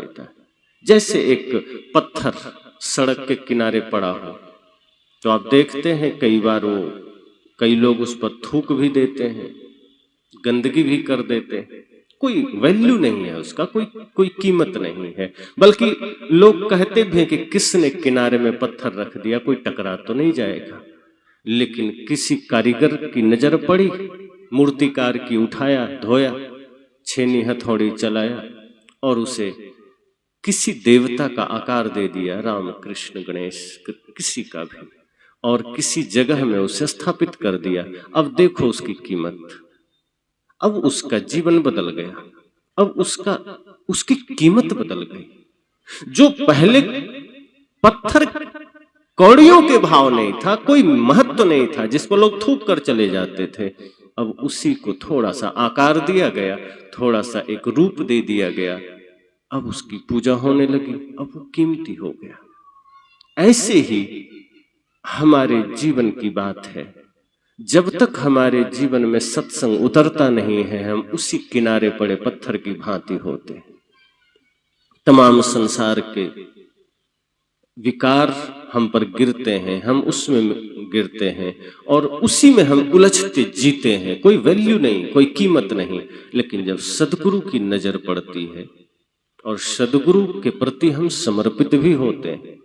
देता है। जैसे एक पत्थर सड़क के किनारे पड़ा हो तो आप देखते हैं कई बार कई लोग उस पर थूक भी देते हैं, गंदगी भी कर देते हैं, कोई वैल्यू नहीं है उसका, कोई कीमत नहीं है। बल्कि लोग कहते भी हैं कि किसने किनारे में पत्थर रख दिया, कोई टकरा तो नहीं जाएगा। लेकिन किसी कारीगर की नजर पड़ी, मूर्तिकार की, उठाया, धोया, छेनी हथौड़ी चलाया और उसे किसी देवता का आकार दे दिया, राम कृष्ण गणेश किसी का भी, और किसी जगह में उसे स्थापित कर दिया। अब देखो उसकी कीमत, अब उसका जीवन बदल गया, अब उसकी कीमत बदल गई। जो पहले पत्थर कौड़ियों के भाव नहीं था, कोई महत्व नहीं था, जिसको लोग थूक कर चले जाते थे, अब उसी को थोड़ा सा आकार दिया गया, थोड़ा सा एक रूप दे दिया गया, अब उसकी पूजा होने लगी, अब वो कीमती हो गया। ऐसे ही हमारे जीवन की बात है। जब तक हमारे जीवन में सत्संग उतरता नहीं है, हम उसी किनारे पड़े पत्थर की भांति होते हैं। तमाम संसार के विकार हम पर गिरते हैं, हम उसमें गिरते हैं और उसी में हम उलझते जीते हैं। कोई वैल्यू नहीं, कोई कीमत नहीं। लेकिन जब सदगुरु की नजर पड़ती है और सदगुरु के प्रति हम समर्पित भी होते हैं।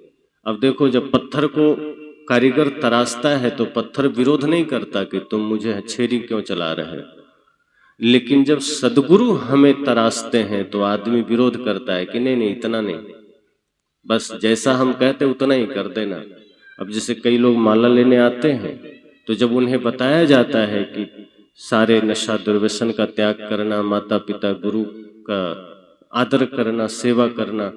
अब देखो, जब पत्थर को कारीगर तराशता है तो पत्थर विरोध नहीं करता कि तुम मुझे छेरी क्यों चला रहे हो। लेकिन जब सदगुरु हमें तराशते हैं तो आदमी विरोध करता है कि नहीं, इतना नहीं, बस जैसा हम कहते उतना ही कर देना। अब जैसे कई लोग माला लेने आते हैं तो जब उन्हें बताया जाता है कि सारे नशा दुर्व्यसन का त्याग करना, माता पिता गुरु का आदर करना, सेवा करना,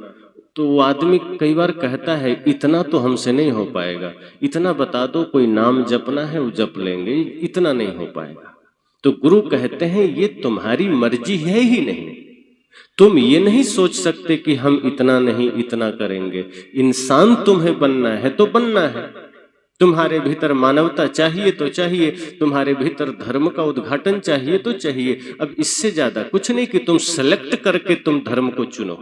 तो वो आदमी कई बार कहता है इतना तो हमसे नहीं हो पाएगा, इतना बता दो, कोई नाम जपना है वो जप लेंगे, इतना नहीं हो पाएगा। तो गुरु कहते हैं ये तुम्हारी मर्जी है ही नहीं, तुम ये नहीं सोच सकते कि हम इतना नहीं इतना करेंगे। इंसान तुम्हें बनना है तो बनना है, तुम्हारे भीतर मानवता चाहिए तो चाहिए, तुम्हारे भीतर धर्म का उद्घाटन चाहिए तो चाहिए। अब इससे ज्यादा कुछ नहीं कि तुम सेलेक्ट करके तुम धर्म को चुनो,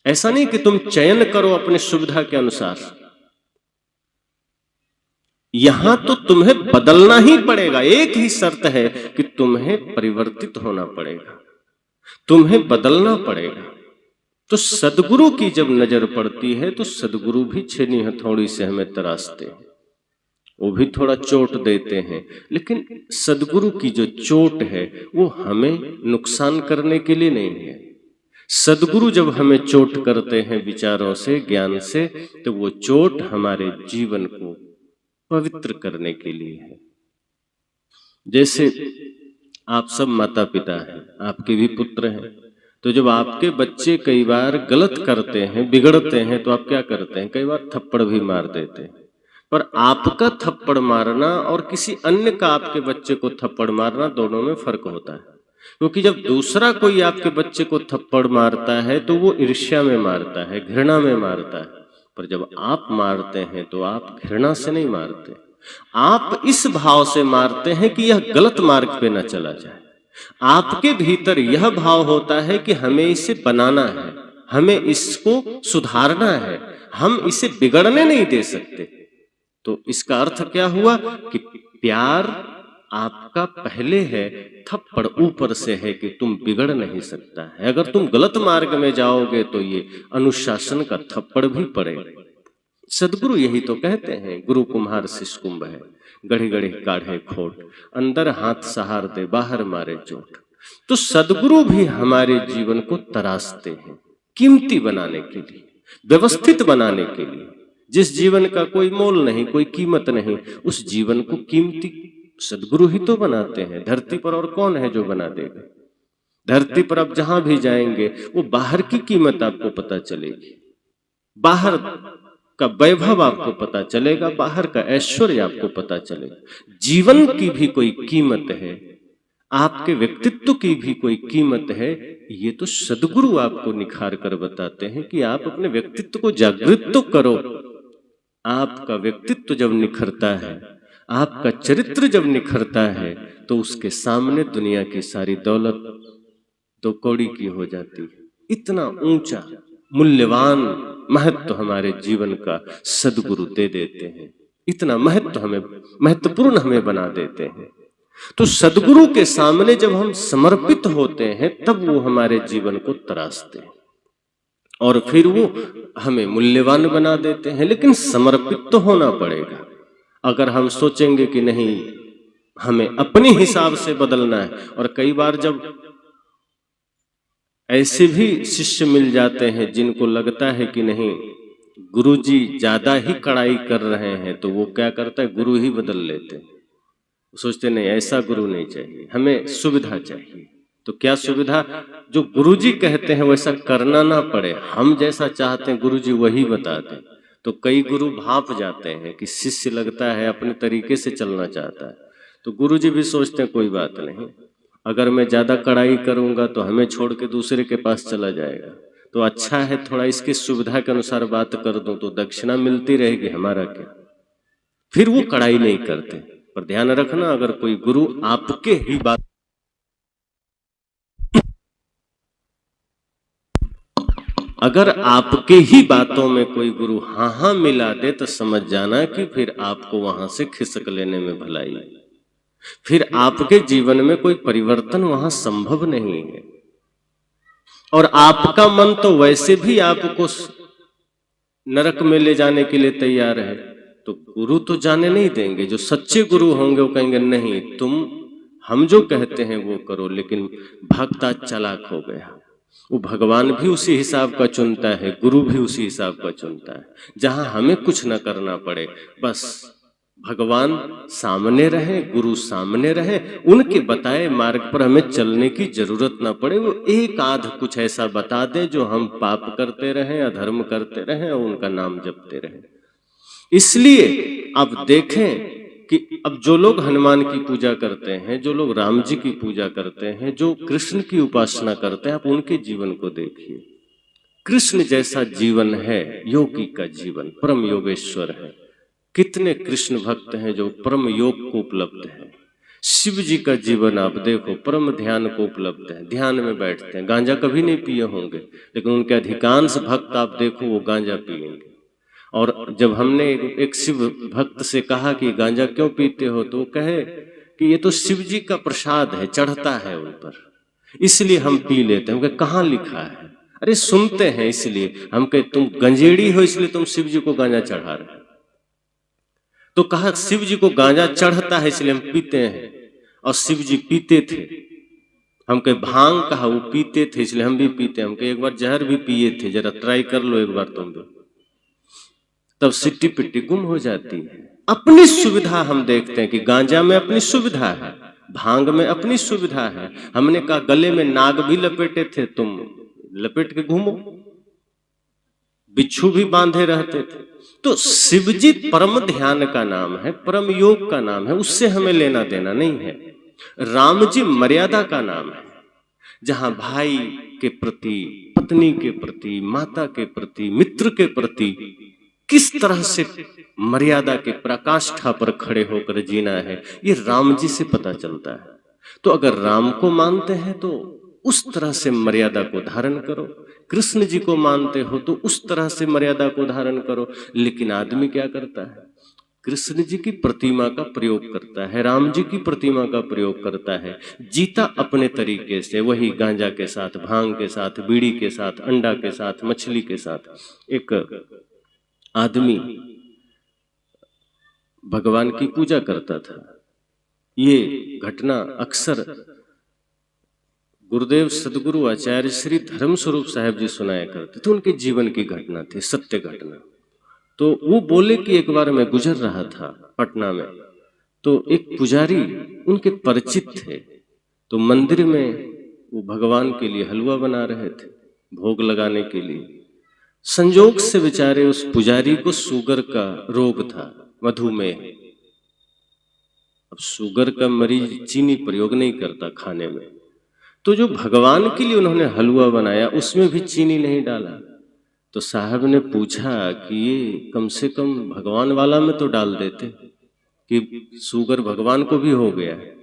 ऐसा नहीं कि तुम चयन करो अपनी सुविधा के अनुसार। यहां तो तुम्हें बदलना ही पड़ेगा। एक ही शर्त है कि तुम्हें परिवर्तित होना पड़ेगा, तुम्हें बदलना पड़ेगा। तो सदगुरु की जब नजर पड़ती है तो सदगुरु भी छेनी हथौड़ी से हमें तराशते हैं, वो भी थोड़ा चोट देते हैं। लेकिन सदगुरु की जो चोट है वो हमें नुकसान करने के लिए नहीं है। सदगुरु जब हमें चोट करते हैं विचारों से, ज्ञान से, तो वो चोट हमारे जीवन को पवित्र करने के लिए है। जैसे आप सब माता पिता हैं, आपके भी पुत्र हैं, तो जब आपके बच्चे कई बार गलत करते हैं, बिगड़ते हैं, तो आप क्या करते हैं? कई बार थप्पड़ भी मार देते हैं। पर आपका थप्पड़ मारना और किसी अन्य का आपके बच्चे को थप्पड़ मारना, दोनों में फर्क होता है। क्योंकि जब दूसरा कोई आपके बच्चे को थप्पड़ मारता है तो वो ईर्ष्या में मारता है, घृणा में मारता है। पर जब आप मारते हैं तो आप घृणा से नहीं मारते, आप इस भाव से मारते हैं कि यह गलत मार्ग पे न चला जाए। आपके भीतर यह भाव होता है कि हमें इसे बनाना है, हमें इसको सुधारना है, हम इसे बिगड़ने नहीं दे सकते। तो इसका अर्थ क्या हुआ कि प्यार आपका पहले है, थप्पड़ ऊपर से है कि तुम बिगड़ नहीं सकता है। अगर तुम गलत मार्ग में जाओगे तो ये अनुशासन का थप्पड़ भी पड़ेगा। सदगुरु यही तो कहते हैं, गुरु कुम्हार शिष्य कुंभ है, गढ़े गढ़े काढ़े खोट, अंदर हाथ सहार दे बाहर मारे चोट। तो सदगुरु भी हमारे जीवन को तराशते हैं, कीमती बनाने के लिए, व्यवस्थित बनाने के लिए। जिस जीवन का कोई मोल नहीं, कोई कीमत नहीं, उस जीवन को कीमती सदगुरु ही तो बनाते हैं। धरती पर और कौन है जो बना देगा? धरती पर आप जहां भी जाएंगे वो बाहर की कीमत आपको पता चलेगी, बाहर का वैभव आपको पता चलेगा, बाहर का ऐश्वर्य आपको पता चलेगा। जीवन की भी कोई कीमत है, आपके व्यक्तित्व की भी कोई कीमत है। ये तो सदगुरु आपको निखार कर बताते हैं कि आप अपने व्यक्तित्व को जागृत तो करो। आपका व्यक्तित्व जब निखरता है, आपका चरित्र जब निखरता है, तो उसके सामने दुनिया की सारी दौलत तो कौड़ी की हो जाती है। इतना ऊंचा मूल्यवान महत्व हमारे जीवन का सद्गुरु दे देते हैं, इतना महत्व हमें, महत्वपूर्ण हमें बना देते हैं। तो सद्गुरु के सामने जब हम समर्पित होते हैं तब वो हमारे जीवन को तराशते हैं और फिर वो हमें मूल्यवान बना देते हैं। लेकिन समर्पित तो होना पड़ेगा। अगर हम सोचेंगे कि नहीं हमें अपने हिसाब से बदलना है, और कई बार जब ऐसे भी शिष्य मिल जाते हैं जिनको लगता है कि नहीं गुरुजी ज्यादा ही कड़ाई कर रहे हैं, तो वो क्या करता है, गुरु ही बदल लेते हैं। सोचते नहीं ऐसा गुरु नहीं चाहिए, हमें सुविधा चाहिए। तो क्या सुविधा, जो गुरुजी कहते हैं वैसा करना ना पड़े, हम जैसा चाहते हैं गुरुजी वही बता दें। तो कई गुरु भाप जाते हैं कि शिष्य लगता है अपने तरीके से चलना चाहता है, तो गुरुजी भी सोचते हैं कोई बात नहीं, अगर मैं ज्यादा कड़ाई करूंगा तो हमें छोड़ के दूसरे के पास चला जाएगा, तो अच्छा है थोड़ा इसकी सुविधा के अनुसार बात कर दूं तो दक्षिणा मिलती रहेगी, हमारा क्या। फिर वो कड़ाई नहीं करते। पर ध्यान रखना, अगर कोई गुरु आपके ही बात, अगर आपके ही बातों में कोई गुरु हाँ हाँ मिला दे तो समझ जाना कि फिर आपको वहां से खिसक लेने में भलाई, फिर आपके जीवन में कोई परिवर्तन वहां संभव नहीं है। और आपका मन तो वैसे भी आपको नरक में ले जाने के लिए तैयार है, तो गुरु तो जाने नहीं देंगे। जो सच्चे गुरु होंगे वो कहेंगे नहीं तुम हम जो कहते हैं वो करो, लेकिन भक्त आज चालाक हो गया, वो भगवान भी उसी हिसाब का चुनता है, गुरु भी उसी हिसाब का चुनता है, जहां हमें कुछ न करना पड़े, बस भगवान सामने रहे, गुरु सामने रहे, उनके बताए मार्ग पर हमें चलने की जरूरत ना पड़े। वो एक आध कुछ ऐसा बता दे जो हम पाप करते रहें, अधर्म करते रहें और उनका नाम जपते रहें। इसलिए अब देखें कि अब जो लोग हनुमान की पूजा करते हैं, जो लोग राम जी की पूजा करते हैं, जो कृष्ण की उपासना करते हैं, आप उनके जीवन को देखिए। कृष्ण जैसा जीवन है योगी का जीवन, परम योगेश्वर है। कितने कृष्ण भक्त हैं जो परम योग को उपलब्ध है। शिव जी का जीवन आप देखो, परम ध्यान को उपलब्ध है, ध्यान में बैठते हैं, गांजा कभी नहीं पिए होंगे, लेकिन उनके अधिकांश भक्त आप देखो वो गांजा पिएंगे। और जब हमने एक शिव भक्त से कहा कि गांजा क्यों पीते हो, तो वो कहे कि ये तो शिव जी का प्रसाद है, चढ़ता है उन पर, इसलिए हम पी लेते हैं। कहाँ लिखा है? अरे सुनते हैं इसलिए। हम कहे तुम गंजेड़ी हो इसलिए तुम शिव जी को गांजा चढ़ा रहे हो। तो कहा शिव जी को गांजा चढ़ता है इसलिए हम पीते हैं, और शिव जी पीते थे। हम कहे भांग, कहा वो पीते थे इसलिए हम भी पीते हैं। हम कहे एक बार जहर भी पिए थे, जरा ट्राई कर लो एक बार तुम भी। तब सिट्टी पिट्टी गुम हो जाती है। अपनी सुविधा हम देखते हैं कि गांजा में अपनी सुविधा है, भांग में अपनी सुविधा है। हमने कहा गले में नाग भी लपेटे थे, तुम लपेट के घूमो, बिच्छू भी बांधे रहते थे। तो शिवजी परम ध्यान का नाम है, परम योग का नाम है, उससे हमें लेना देना नहीं है। राम जी मर्यादा का नाम है, जहां भाई के प्रति, पत्नी के प्रति, माता के प्रति, मित्र के प्रति किस तरह से मर्यादा के पराकाष्ठा पर खड़े होकर जीना है, ये राम जी से पता चलता है। तो अगर राम को मानते हैं तो उस तरह से मर्यादा को धारण करो, कृष्ण जी को मानते हो तो उस तरह से मर्यादा को धारण करो। लेकिन आदमी क्या करता है, कृष्ण जी की प्रतिमा का प्रयोग करता है, राम जी की प्रतिमा का प्रयोग करता है, जीता अपने तरीके से, वही गांजा के साथ, भांग के साथ, बीड़ी के साथ, अंडा के साथ, मछली के साथ। एक आदमी भगवान की पूजा करता था। ये घटना अक्सर गुरुदेव सदगुरु आचार्य श्री धर्म स्वरूप साहब जी सुनाया करते थे, उनके जीवन की घटना थी, सत्य घटना। तो वो बोले कि एक बार मैं गुजर रहा था पटना में, तो एक पुजारी उनके परिचित थे, तो मंदिर में वो भगवान के लिए हलवा बना रहे थे भोग लगाने के लिए। संजोग से बेचारे उस पुजारी को शुगर का रोग था, मधुमेह। अब शुगर का मरीज चीनी प्रयोग नहीं करता खाने में, तो जो भगवान के लिए उन्होंने हलवा बनाया उसमें भी चीनी नहीं डाला। तो साहब ने पूछा कि ये कम से कम भगवान वाला में तो डाल देते कि शुगर भगवान को भी हो गया है।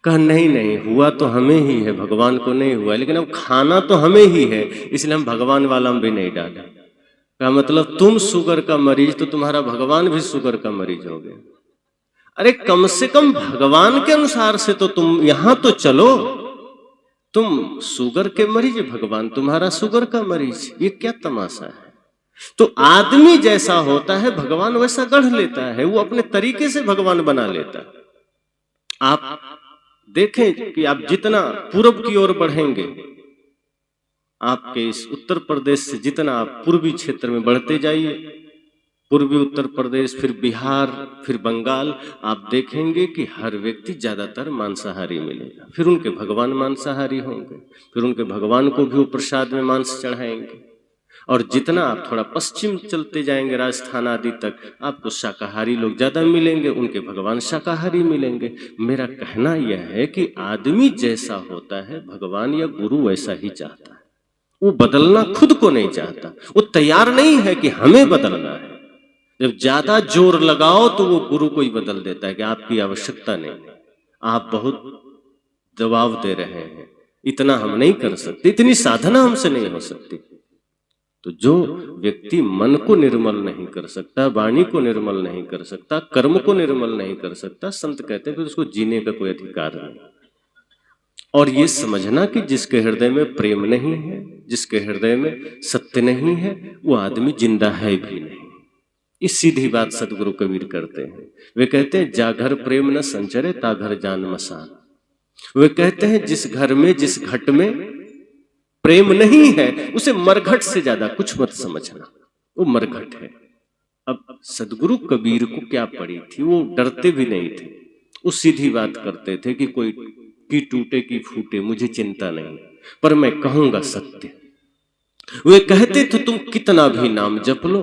कहा नहीं नहीं, हुआ तो हमें ही है, भगवान को नहीं हुआ, लेकिन अब खाना तो हमें ही है, इसलिए हम भगवान वाला में भी नहीं डाले। कहा मतलब तुम शुगर का मरीज तो तुम्हारा भगवान भी शुगर का मरीज हो गया। अरे कम से कम भगवान के अनुसार से तो तुम यहां तो चलो। तुम शुगर के मरीज, भगवान तुम्हारा शुगर का मरीज, ये क्या तमाशा है। तो आदमी जैसा होता है भगवान वैसा गढ़ लेता है, वो अपने तरीके से भगवान बना लेता है। आप देखें कि आप जितना पूरब की ओर बढ़ेंगे, आपके इस उत्तर प्रदेश से जितना आप पूर्वी क्षेत्र में बढ़ते जाइए, पूर्वी उत्तर प्रदेश, फिर बिहार, फिर बंगाल, आप देखेंगे कि हर व्यक्ति ज्यादातर मांसाहारी मिलेगा। फिर उनके भगवान मांसाहारी होंगे, फिर उनके भगवान को भी वो प्रसाद में मांस चढ़ाएंगे। और जितना आप थोड़ा पश्चिम चलते जाएंगे, राजस्थान आदि तक, आपको शाकाहारी लोग ज्यादा मिलेंगे, उनके भगवान शाकाहारी मिलेंगे। मेरा कहना यह है कि आदमी जैसा होता है भगवान या गुरु वैसा ही चाहता है। वो बदलना खुद को नहीं चाहता, वो तैयार नहीं है कि हमें बदलना है। जब ज्यादा जोर लगाओ तो वो गुरु को ही बदल देता है कि आपकी आवश्यकता नहीं, आप बहुत दबाव दे रहे हैं, इतना हम नहीं कर सकते, इतनी साधना हमसे नहीं हो सकती। तो जो व्यक्ति मन को निर्मल नहीं कर सकता, वाणी को निर्मल नहीं कर सकता, कर्म को निर्मल नहीं कर सकता, संत कहते हैं फिर उसको जीने का कोई अधिकार नहीं। और ये समझना कि जिसके हृदय में प्रेम नहीं है, जिसके हृदय में सत्य नहीं है, वो आदमी जिंदा है भी नहीं। इस सीधी बात सदगुरु कबीर करते हैं। वे कहते हैं जाघर प्रेम न संचरे ता घर जान मसान। वे कहते हैं जिस घर में, जिस घट में प्रेम नहीं है, उसे मरघट से ज्यादा कुछ मत समझना, वो मरघट है। अब सदगुरु कबीर को क्या पड़ी थी, वो डरते भी नहीं थे, वो सीधी बात करते थे कि कोई की टूटे की फूटे मुझे चिंता नहीं, पर मैं कहूंगा सत्य। वे कहते थे तुम कितना भी नाम जप लो,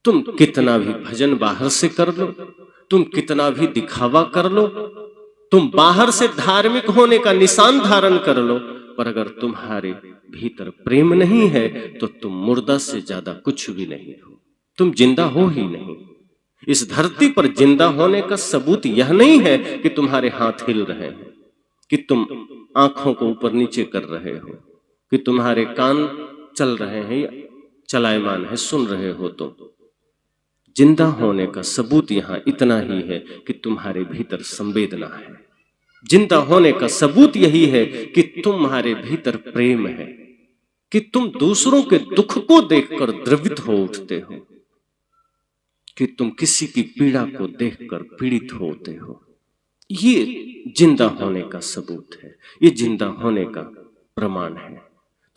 तुम कितना भी भजन बाहर से कर लो, तुम कितना भी दिखावा कर लो, तुम बाहर से धार्मिक होने का निशान धारण कर लो, पर अगर तुम्हारे भीतर प्रेम नहीं है तो तुम मुर्दा से ज्यादा कुछ भी नहीं हो, तुम जिंदा हो ही नहीं। इस धरती पर जिंदा होने का सबूत यह नहीं है कि तुम्हारे हाथ हिल रहे हैं, कि तुम आंखों को ऊपर नीचे कर रहे हो, कि तुम्हारे कान चल रहे हैं या चलायमान है, सुन रहे हो। तो जिंदा होने का सबूत यहां इतना ही है कि तुम्हारे भीतर संवेदना है। जिंदा होने का सबूत यही है कि तुम्हारे भीतर प्रेम है, कि तुम दूसरों के दुख को देखकर द्रवित हो उठते हो, कि तुम किसी की पीड़ा को देखकर पीड़ित होते हो। ये जिंदा होने का सबूत है, ये जिंदा होने का प्रमाण है।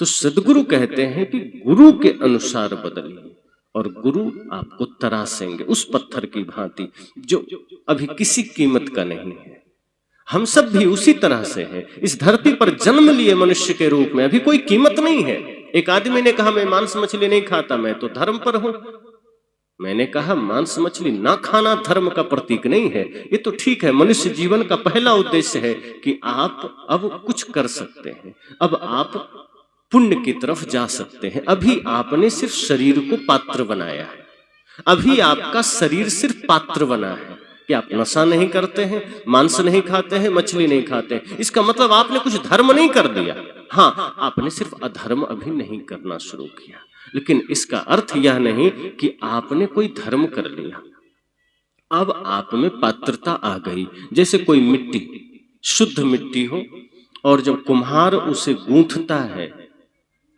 तो सदगुरु कहते हैं कि गुरु के अनुसार बदलिए, और गुरु आपको तरासेंगे उस पत्थर की भांति जो अभी किसी कीमत का नहीं है। हम सब भी उसी तरह से हैं, इस धरती पर जन्म लिए मनुष्य के रूप में, अभी कोई कीमत नहीं है। एक आदमी ने कहा मैं मांस मछली नहीं खाता, मैं तो धर्म पर हूं। मैंने कहा मांस मछली ना खाना धर्म का प्रतीक नहीं है। ये तो ठीक है, मनुष्य जीवन का पहला उद्देश्य है कि आप अब कुछ कर सकते हैं, अब आप पुण्य की तरफ जा सकते हैं। अभी आपने सिर्फ शरीर को पात्र बनाया है, अभी आपका शरीर सिर्फ पात्र बना है कि आप नशा नहीं करते हैं, मांस नहीं खाते हैं, मछली नहीं खाते हैं। इसका मतलब आपने कुछ धर्म नहीं कर दिया। हाँ, आपने सिर्फ अधर्म अभी नहीं करना शुरू किया, लेकिन इसका अर्थ यह नहीं कि आपने कोई धर्म कर लिया। अब आप में पात्रता आ गई। जैसे कोई मिट्टी, शुद्ध मिट्टी हो, और जब कुम्हार उसे गूंथता है,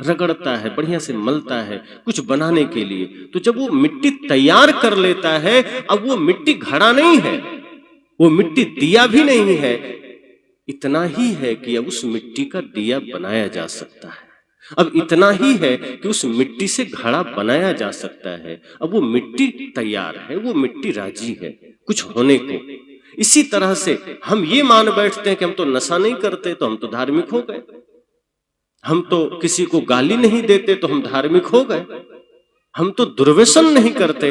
रगड़ता है, बढ़िया से मलता है कुछ बनाने के लिए, तो जब वो मिट्टी तैयार कर लेता है, अब वो मिट्टी घड़ा नहीं है, वो मिट्टी दिया भी नहीं है, इतना ही है कि अब उस मिट्टी का दिया बनाया जा सकता है। अब इतना ही है कि उस मिट्टी से घड़ा बनाया जा सकता है। अब वो मिट्टी तैयार है, वो मिट्टी राजी है कुछ होने को। इसी तरह से हम ये मान बैठते हैं कि हम तो नशा नहीं करते तो हम तो धार्मिक हो गए, हम तो किसी को गाली नहीं देते तो हम धार्मिक हो गए, हम तो दुर्व्यसन नहीं करते,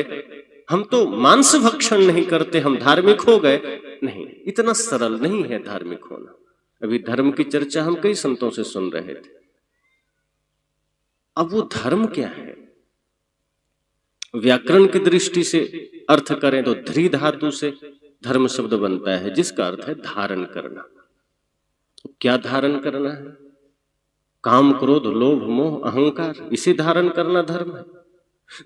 हम तो मांस भक्षण नहीं करते, हम धार्मिक हो गए। नहीं, इतना सरल नहीं है धार्मिक होना। अभी धर्म की चर्चा हम कई संतों से सुन रहे थे। अब वो धर्म क्या है? व्याकरण की दृष्टि से अर्थ करें तो ध्री धातु से धर्म शब्द बनता है जिसका अर्थ है धारण करना। तो क्या धारण करना है? काम, क्रोध, लोभ, मोह, अहंकार, इसे धारण करना धर्म है।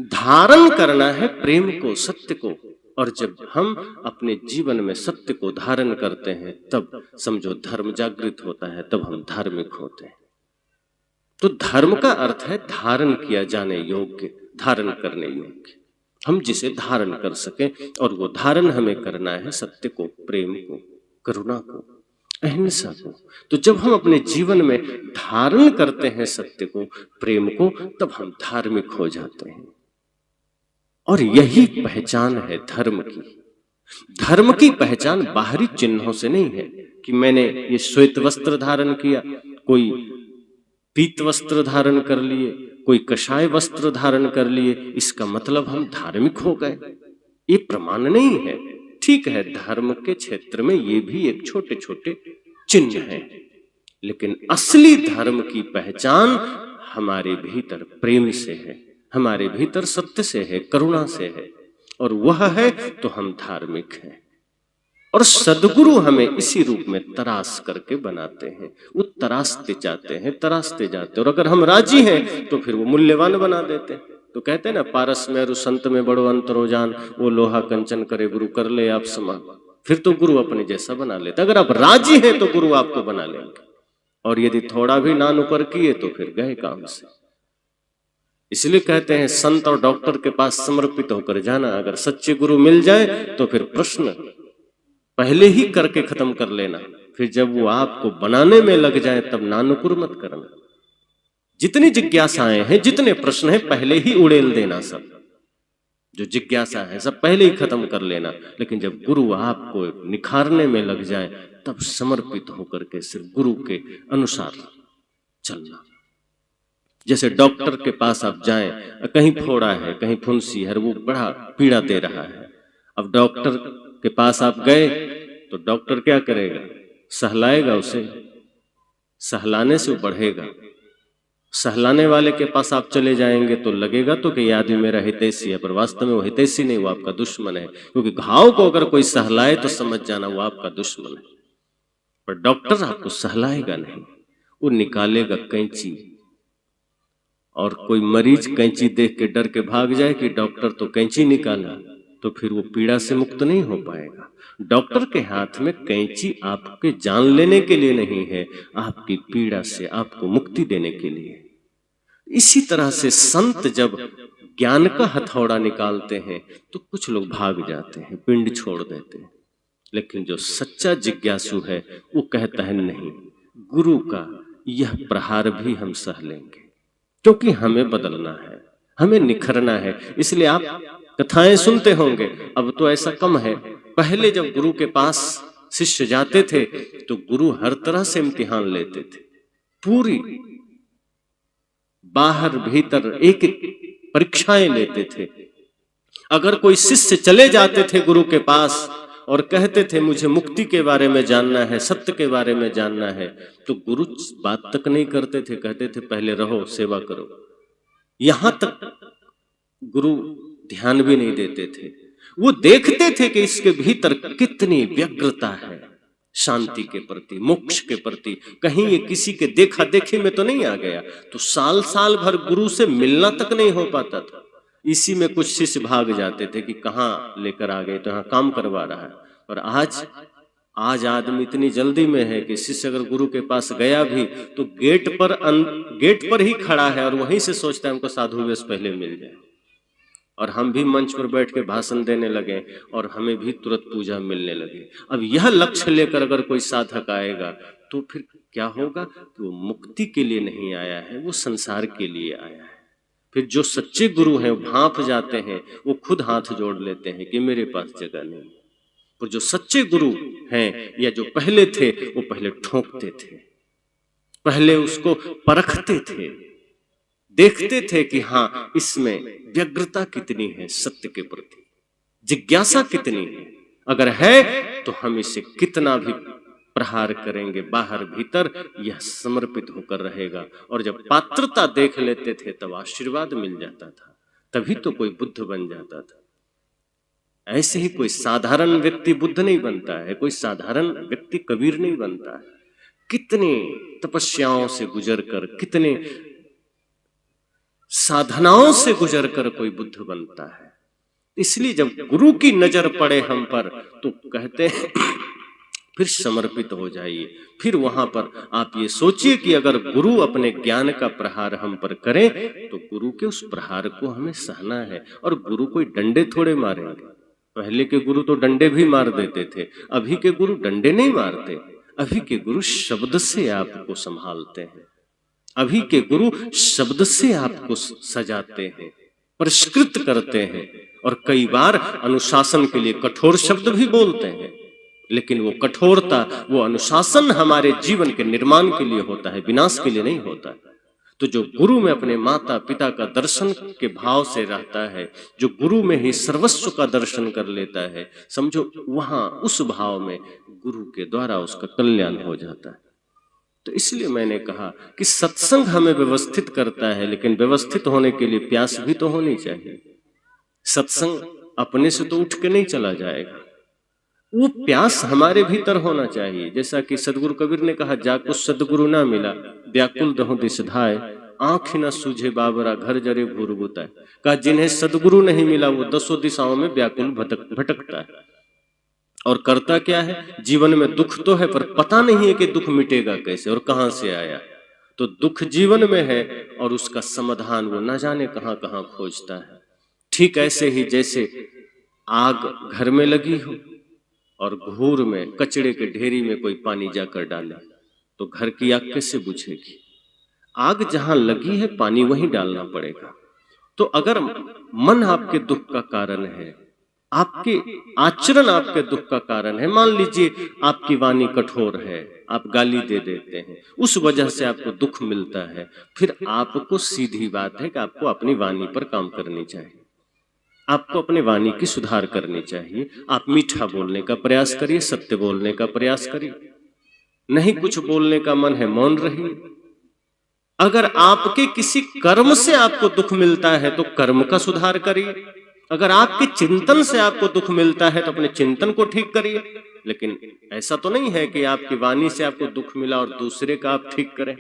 धारण करना है प्रेम को, सत्य को। और जब हम अपने जीवन में सत्य को धारण करते हैं तब समझो धर्म जागृत होता है, तब हम धार्मिक होते हैं। तो धर्म का अर्थ है धारण किया जाने योग्य, धारण करने योग्य, हम जिसे धारण कर सकें। और वो धारण हमें करना है सत्य को, प्रेम को, करुणा को, अहिंसा को। तो जब हम अपने जीवन में धारण करते हैं सत्य को, प्रेम को, तब हम धार्मिक हो जाते हैं। और यही पहचान है धर्म की। धर्म की पहचान बाहरी चिन्हों से नहीं है कि मैंने ये श्वेत वस्त्र धारण किया, कोई पीत वस्त्र धारण कर लिए, कोई कषाय वस्त्र धारण कर लिए, इसका मतलब हम धार्मिक हो गए। ये प्रमाण नहीं है। ठीक है, धर्म के क्षेत्र में ये भी एक छोटे छोटे चिन्ह हैं, लेकिन असली धर्म की पहचान हमारे भीतर प्रेम से है, हमारे भीतर सत्य से है, करुणा से है। और वह है तो हम धार्मिक हैं। और सद्गुरु हमें इसी रूप में तराश करके बनाते हैं। वो तराशते जाते हैं, तराशते जाते हैं। और अगर हम राजी हैं तो फिर वो मूल्यवान बना देते हैं। तो कहते हैं ना, पारस में और संत में बड़ो अंतरो जान, वो लोहा कंचन करे गुरु कर ले आप समान। फिर तो गुरु अपने जैसा बना लेता। अगर आप राजी हैं तो गुरु आपको बना लेंगे। और यदि थोड़ा भी ना नुकर किए तो फिर गए काम से। इसलिए कहते हैं संत और डॉक्टर के पास समर्पित होकर जाना। अगर सच्चे गुरु मिल जाए तो फिर प्रश्न पहले ही करके खत्म कर लेना। फिर जब वो आपको बनाने में लग जाए तब नानुकुर मत करना। जितनी जिज्ञासाएं हैं, जितने प्रश्न हैं, पहले ही उड़ेल देना। सब जो जिज्ञासा है सब पहले ही खत्म कर लेना। लेकिन जब गुरु आपको निखारने में लग जाए तब समर्पित होकर के सिर्फ गुरु के अनुसार चलना। जैसे डॉक्टर के पास आप जाएं, कहीं फोड़ा है, कहीं फुंसी है, वो बड़ा पीड़ा दे रहा है। अब डॉक्टर के पास आप गए तो डॉक्टर क्या करेगा? सहलाएगा उसे। सहलाने से वो बढ़ेगा। सहलाने वाले के पास आप चले जाएंगे तो लगेगा तो कि ये आदमी मेरा हितैषी है, पर वास्तव में वो हितैषी नहीं, वो आपका दुश्मन है। क्योंकि घाव को अगर कोई सहलाए तो समझ जाना वो आपका दुश्मन है। पर डॉक्टर आपको सहलाएगा नहीं, वो निकालेगा कैंची। और कोई मरीज कैंची देख के डर के भाग जाए कि डॉक्टर तो कैंची निकाला, तो फिर वो पीड़ा से मुक्त नहीं हो पाएगा। डॉक्टर के हाथ में कैंची आपके जान लेने के लिए नहीं है, आपकी पीड़ा से आपको मुक्ति देने के लिए। इसी तरह से संत जब ज्ञान का हथौड़ा निकालते हैं तो कुछ लोग भाग जाते हैं, पिंड छोड़ देते हैं। लेकिन जो सच्चा जिज्ञासु है वो कहता है नहीं, गुरु का यह प्रहार भी हम सह लेंगे, क्योंकि हमें बदलना है, हमें निखरना है। इसलिए आप कथाएं सुनते होंगे, अब तो ऐसा कम है। पहले जब गुरु के पास शिष्य जाते थे तो गुरु हर तरह से इम्तिहान लेते थे, पूरी बाहर भीतर एक एक परीक्षाएं लेते थे। अगर कोई शिष्य चले जाते थे गुरु के पास और कहते थे मुझे मुक्ति के बारे में जानना है, सत्य के बारे में जानना है, तो गुरु बात तक नहीं करते थे, कहते थे पहले रहो, सेवा करो। यहां तक गुरु ध्यान भी नहीं देते थे। वो देखते थे कि इसके भीतर कितनी व्यग्रता है शांति के प्रति, मोक्ष के प्रति। कहीं ये किसी के देखा देखी में तो नहीं आ गया। तो साल साल भर गुरु से मिलना तक नहीं हो पाता था। इसी में कुछ शिष्य भाग जाते थे कि कहाँ लेकर आ गए, तो यहाँ काम करवा रहा है। और आज आदमी इतनी जल्दी में है कि शिष्य अगर गुरु के पास गया भी तो गेट पर ही खड़ा है और वहीं से सोचता है हमको साधु वेश पहले मिल जाए। और हम भी मंच पर बैठ के भाषण देने लगे और हमें भी तुरंत पूजा मिलने लगे। अब यह लक्ष्य लेकर अगर कोई साधक आएगा तो फिर क्या होगा कि वो मुक्ति के लिए नहीं आया है, वो संसार के लिए आया है। फिर जो सच्चे गुरु हैं वो भांप जाते हैं, वो खुद हाथ जोड़ लेते हैं कि मेरे पास जगह नहीं। और जो सच्चे गुरु हैं या जो पहले थे वो पहले ठोंकते थे, पहले उसको परखते थे, देखते थे कि हाँ इसमें व्यग्रता कितनी है, सत्य के प्रति जिज्ञासा कितनी है। अगर है तो हम इसे कितना भी प्रहार करेंगे, बाहर भीतर यह समर्पित होकर रहेगा। और जब पात्रता देख लेते थे तब आशीर्वाद मिल जाता था, तभी तो कोई बुद्ध बन जाता था। ऐसे ही कोई साधारण व्यक्ति बुद्ध नहीं बनता है, कोई साधारण व्यक्ति कबीर नहीं बनता है। कितने तपस्याओं से गुजरकर, कितने साधनाओं से गुजरकर कोई बुद्ध बनता है। इसलिए जब गुरु की नजर पड़े हम पर तो कहते हैं फिर समर्पित हो जाइए। फिर वहां पर आप ये सोचिए कि अगर गुरु अपने ज्ञान का प्रहार हम पर करे तो गुरु के उस प्रहार को हमें सहना है। और गुरु कोई डंडे थोड़े मारेंगे। पहले के गुरु तो डंडे भी मार देते थे, अभी के गुरु डंडे नहीं मारते। अभी के गुरु शब्द से आपको संभालते हैं, अभी के गुरु शब्द से आपको सजाते हैं, परिष्कृत करते हैं। और कई बार अनुशासन के लिए कठोर शब्द भी बोलते हैं, लेकिन वो कठोरता, वो अनुशासन हमारे जीवन के निर्माण के लिए होता है, विनाश के लिए नहीं होता। तो जो गुरु में अपने माता पिता का दर्शन के भाव से रहता है, जो गुरु में ही सर्वस्व का दर्शन कर लेता है, समझो वहां उस भाव में गुरु के द्वारा उसका कल्याण हो जाता है। तो इसलिए मैंने कहा कि सत्संग हमें व्यवस्थित करता है, लेकिन व्यवस्थित होने के लिए प्यास भी तो होनी चाहिए। सत्संग अपने से तो उठ के नहीं चला जाएगा, वो प्यास हमारे भीतर होना चाहिए। जैसा कि सदगुरु कबीर ने कहा, जाको सदगुरु ना मिला व्याकुल दहु दिस धाय, आंख न सूझे बाबरा घर जरे भूर बुताए। कहा जिन्हें सदगुरु नहीं मिला वो दसों दिशाओं में व्याकुल भटकता है। और करता क्या है, जीवन में दुख तो है पर पता नहीं है कि दुख मिटेगा कैसे और कहां से आया। तो दुख जीवन में है और उसका समाधान वो न जाने कहां कहां खोजता है। ठीक ऐसे ही जैसे आग घर में लगी हो और घूर में कचड़े के ढेरी में कोई पानी जाकर डाले तो घर की आग कैसे बुझेगी। आग जहां लगी है पानी वहीं डालना पड़ेगा। तो अगर मन आपके दुख का कारण है, आपके आचरण आपके दुख का कारण है, मान लीजिए आपकी वाणी कठोर है, आप गाली दे देते हैं, उस वजह से आपको दुख मिलता है, फिर आपको सीधी बात है कि आपको अपनी वाणी पर काम करनी चाहिए, आपको अपने वाणी की सुधार करनी चाहिए। आप मीठा बोलने का प्रयास करिए, सत्य बोलने का प्रयास करिए। नहीं कुछ बोलने का मन है, मौन रहिए। अगर आपके किसी कर्म से आपको दुख मिलता है तो कर्म का सुधार करिए। अगर आपके चिंतन से आपको दुख मिलता है तो अपने चिंतन को ठीक करिए। लेकिन ऐसा तो नहीं है कि आपकी वाणी से आपको दुख मिला और दूसरे का आप ठीक करें,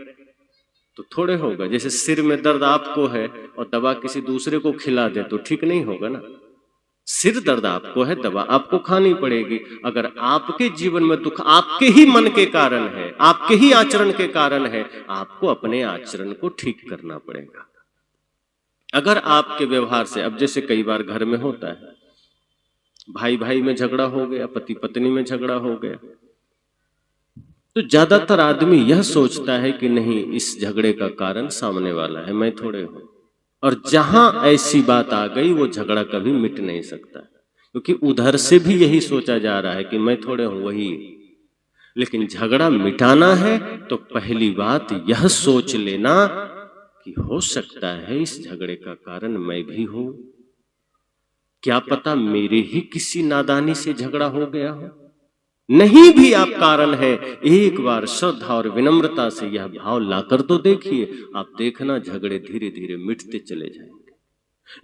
तो थोड़े होगा। जैसे सिर में दर्द आपको है और दवा किसी दूसरे को खिला दे तो ठीक नहीं होगा ना। सिर दर्द आपको है, दवा आपको खानी पड़ेगी। अगर आपके जीवन में दुख आपके ही मन के कारण है, आपके ही आचरण के कारण है, आपको अपने आचरण को ठीक करना पड़ेगा। अगर आपके व्यवहार से, अब जैसे कई बार घर में होता है, भाई भाई में झगड़ा हो गया, पति पत्नी में झगड़ा हो गया, तो ज्यादातर आदमी यह सोचता है कि नहीं इस झगड़े का कारण सामने वाला है, मैं थोड़े हूं। और जहां ऐसी बात आ गई वो झगड़ा कभी मिट नहीं सकता, क्योंकि उधर से भी यही सोचा जा रहा है कि मैं थोड़े हूं वही। लेकिन झगड़ा मिटाना है तो पहली बात यह सोच लेना कि हो सकता है इस झगड़े का कारण मैं भी हूं, क्या पता मेरे ही किसी नादानी से झगड़ा हो गया हो। नहीं भी आप कारण है, एक बार श्रद्धा और विनम्रता से यह भाव लाकर तो देखिए, आप देखना झगड़े धीरे धीरे मिटते चले जाएंगे।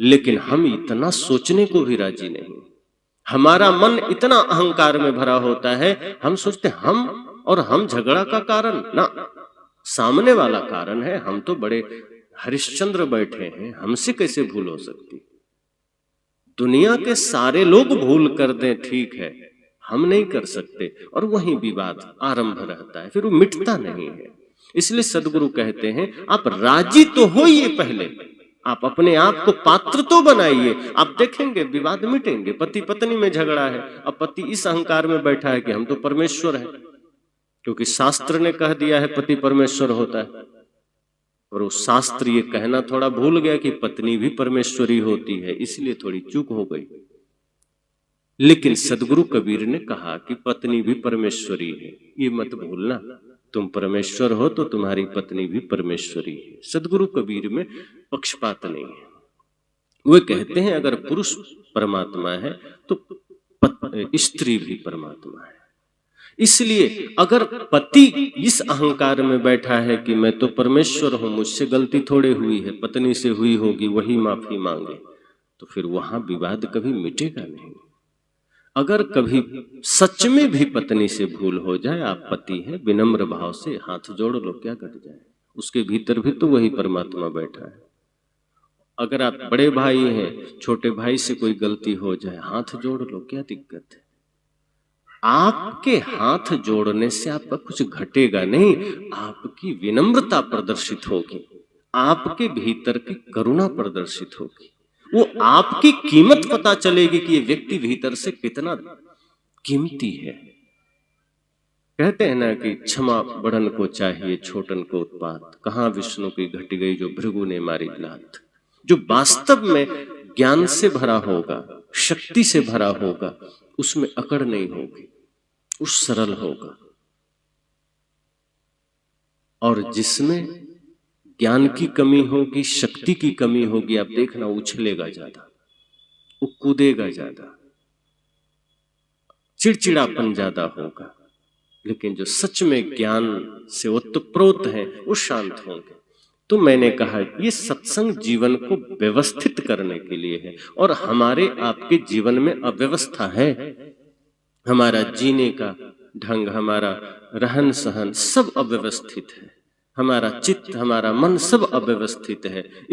लेकिन हम इतना सोचने को भी राजी नहीं, हमारा मन इतना अहंकार में भरा होता है, हम सोचते हम झगड़ा का कारण ना, सामने वाला कारण है। हम तो बड़े हरिश्चंद्र बैठे हैं, हमसे कैसे भूल हो सकती। दुनिया के सारे लोग भूल कर दें ठीक है, हम नहीं कर सकते, और वहीं विवाद आरंभ रहता है, फिर वो मिटता नहीं है। इसलिए सदगुरु कहते हैं आप राजी तो होइए, पहले आप अपने आप को पात्र तो बनाइए, आप देखेंगे विवाद मिटेंगे। पति पत्नी में झगड़ा है, अब पति इस अहंकार में बैठा है कि हम तो परमेश्वर है, क्योंकि शास्त्र ने कह दिया है पति परमेश्वर होता है, और वो शास्त्र ये कहना थोड़ा भूल गया कि पत्नी भी परमेश्वरी होती है, इसलिए थोड़ी चूक हो गई। लेकिन सदगुरु कबीर ने कहा कि पत्नी भी परमेश्वरी है, ये मत भूलना, तुम परमेश्वर हो तो तुम्हारी पत्नी भी परमेश्वरी है। सदगुरु कबीर में पक्षपात नहीं है। वे कहते हैं अगर पुरुष परमात्मा है तो स्त्री भी परमात्मा है। इसलिए अगर पति इस अहंकार में बैठा है कि मैं तो परमेश्वर हूं, मुझसे गलती थोड़े हुई है, पत्नी से हुई होगी, वही माफी मांगे, तो फिर वहां विवाद कभी मिटेगा नहीं। अगर कभी सच में भी पत्नी से भूल हो जाए, आप पति हैं, विनम्र भाव से हाथ जोड़ लो, क्या कट जाए। उसके भीतर भी तो वही परमात्मा बैठा है। अगर आप बड़े भाई हैं, छोटे भाई से कोई गलती हो जाए, हाथ जोड़ लो, क्या दिक्कत है। आपके हाथ जोड़ने से आपका कुछ घटेगा नहीं, आपकी विनम्रता प्रदर्शित होगी, आपके भीतर की करुणा प्रदर्शित होगी, वो आपकी कीमत पता चलेगी कि ये व्यक्ति भीतर से कितना कीमती है। कहते हैं ना कि क्षमा बड़न को चाहिए, छोटन को उत्पात, कहां विष्णु की घट गई जो भृगु ने मारी लात। जो वास्तव में ज्ञान से भरा होगा, शक्ति से भरा होगा, उसमें अकड़ नहीं होगी, उस सरल होगा। और जिसमें ज्ञान की कमी होगी, शक्ति की कमी होगी, आप देखना उछलेगा ज्यादा, वो कूदेगा ज्यादा, चिड़चिड़ापन ज्यादा होगा। लेकिन जो सच में ज्ञान से ओतप्रोत है वो शांत होंगे। तो मैंने कहा ये सत्संग जीवन को व्यवस्थित करने के लिए है, और हमारे आपके जीवन में अव्यवस्था है। हमारा जीने का ढंग, हमारा रहन सहन सब अव्यवस्थित है, हमारा चित्त, हमारा मन सब अव्यवस्थित है।